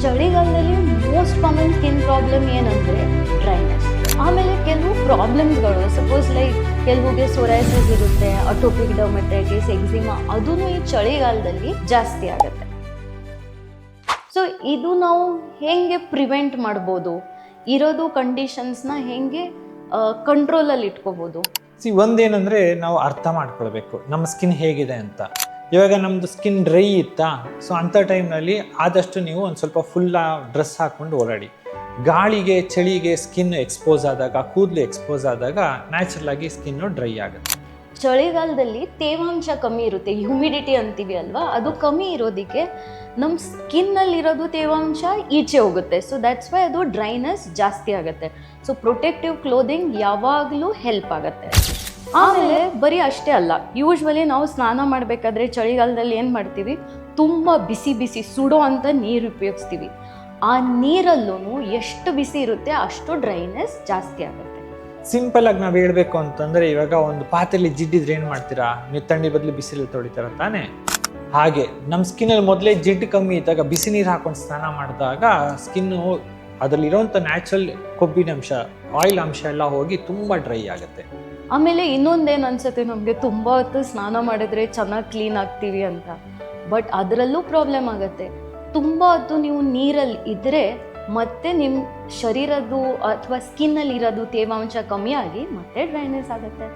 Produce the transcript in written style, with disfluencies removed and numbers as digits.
ಚಳಿಗಾಲದಲ್ಲಿ most common skin problem ಏನಂದರೆ dryness. ಆಮೇಲೆ ಕೆಲವು ಪ್ರಾಬ್ಲಮ್ಸ್ಗಳು, ಸಪೋಸ್ ಲೈಕ್ ಕೆಲವಿಗೆ ಸೊರೈಸಿಸ್ ಇರುತ್ತೆ, ಅಟೋಪಿಕ್ ಡರ್ಮಟೈಟಿಸ್, ಎಕ್ಸಿಮಾ, ಅದೂ ಈ ಚಳಿಗಾಲದಲ್ಲಿ ಜಾಸ್ತಿ ಆಗುತ್ತೆ. ಸೊ ಇದು ನಾವು ಹೇಗೆ ಪ್ರಿವೆಂಟ್ ಮಾಡ್ಬೋದು, ಇರೋದು ಕಂಡೀಷನ್ಸ್ನ ಹೇಗೆ ಕಂಟ್ರೋಲಲ್ಲಿ ಇಟ್ಕೋಬೋದು? ಒಂದೇನಂದರೆ ನಾವು ಅರ್ಥ ಮಾಡ್ಕೊಳ್ಬೇಕು ನಮ್ಮ ಸ್ಕಿನ್ ಹೇಗಿದೆ ಅಂತ. ಇವಾಗ ನಮ್ಮದು ಸ್ಕಿನ್ ಡ್ರೈ ಇತ್ತಾ, ಸೊ ಅಂಥ ಟೈಮ್ನಲ್ಲಿ ಆದಷ್ಟು ನೀವು ಒಂದು ಸ್ವಲ್ಪ ಫುಲ್ ಡ್ರೆಸ್ ಹಾಕ್ಕೊಂಡು ಓಡಾಡಿ. ಗಾಳಿಗೆ ಚಳಿಗೆ ಸ್ಕಿನ್ ಎಕ್ಸ್ಪೋಸ್ ಆದಾಗ, ಕೂದಲು ಎಕ್ಸ್ಪೋಸ್ ಆದಾಗ ನ್ಯಾಚುರಲ್ ಆಗಿ ಸ್ಕಿನ್ನು ಡ್ರೈ ಆಗುತ್ತೆ. ಚಳಿಗಾಲದಲ್ಲಿ ತೇವಾಂಶ ಕಮ್ಮಿ ಇರುತ್ತೆ, ಹ್ಯೂಮಿಡಿಟಿ ಅಂತೀವಿ ಅಲ್ವಾ, ಅದು ಕಮ್ಮಿ ಇರೋದಕ್ಕೆ ನಮ್ಮ ಸ್ಕಿನ್ನಲ್ಲಿರೋದು ತೇವಾಂಶ ಈಚೆ ಹೋಗುತ್ತೆ. ಸೊ ದ್ಯಾಟ್ಸ್ ವೈ ಅದು ಡ್ರೈನೆಸ್ ಜಾಸ್ತಿ ಆಗುತ್ತೆ. ಸೊ ಪ್ರೊಟೆಕ್ಟಿವ್ ಕ್ಲೋದಿಂಗ್ ಯಾವಾಗಲೂ ಹೆಲ್ಪ್ ಆಗುತ್ತೆ. ಆಮೇಲೆ ಬರೀ ಅಷ್ಟೇ ಅಲ್ಲ, ಯೂಶ್ವಲಿ ನಾವು ಸ್ನಾನ ಮಾಡಬೇಕಾದ್ರೆ ಚಳಿಗಾಲದಲ್ಲಿ ಏನು ಮಾಡ್ತೀವಿ, ತುಂಬ ಬಿಸಿ ಬಿಸಿ ಸುಡೋ ಅಂತ ನೀರು ಉಪಯೋಗಿಸ್ತೀವಿ. ಆ ನೀರಲ್ಲೂ ಎಷ್ಟು ಬಿಸಿ ಇರುತ್ತೆ ಅಷ್ಟು ಡ್ರೈನೆಸ್ ಜಾಸ್ತಿ ಆಗುತ್ತೆ. ಸಿಂಪಲ್ ಆಗಿ ನಾವು ಹೇಳ್ಬೇಕು ಅಂತಂದರೆ, ಇವಾಗ ಒಂದು ಪಾತ್ರೆಯಲ್ಲಿ ಜಿಡ್ಡಿದ್ರೆ ಏನು ಮಾಡ್ತೀರಾ, ನೀವು ತಣ್ಣಿ ಬದಲು ಬಿಸಿಲಲ್ಲಿ ತೊಳಿತೀರ ತಾನೇ. ಹಾಗೆ ನಮ್ಮ ಸ್ಕಿನ್ನಲ್ಲಿ ಮೊದಲೇ ಜಿಡ್ಡು ಕಮ್ಮಿ ಇದ್ದಾಗ ಬಿಸಿ ನೀರು ಹಾಕೊಂಡು ಸ್ನಾನ ಮಾಡಿದಾಗ ಸ್ಕಿನ್ನು ಅದರಲ್ಲಿರೋಂಥ ನ್ಯಾಚುರಲ್ ಕೊಬ್ಬಿನಂಶ, ಆಯಿಲ್ ಅಂಶ ಎಲ್ಲ ಹೋಗಿ ತುಂಬ ಡ್ರೈ ಆಗುತ್ತೆ. ಆಮೇಲೆ ಇನ್ನೊಂದೇನು ಅನ್ಸುತ್ತೆ ನಮಗೆ, ತುಂಬ ಹೊತ್ತು ಸ್ನಾನ ಮಾಡಿದ್ರೆ ಚೆನ್ನಾಗಿ ಕ್ಲೀನ್ ಆಗ್ತೀವಿ ಅಂತ, ಬಟ್ ಅದರಲ್ಲೂ ಪ್ರಾಬ್ಲಮ್ ಆಗುತ್ತೆ. ತುಂಬ ಹೊತ್ತು ನೀವು ನೀರಲ್ಲಿ ಇದ್ದರೆ ಮತ್ತೆ ನಿಮ್ಮ ಶರೀರದ್ದು ಅಥವಾ ಸ್ಕಿನ್ನಲ್ಲಿ ಇರೋದು ತೇವಾಂಶ ಕಮ್ಮಿ ಆಗಿ ಮತ್ತೆ ಡ್ರೈನೆಸ್ ಆಗುತ್ತೆ.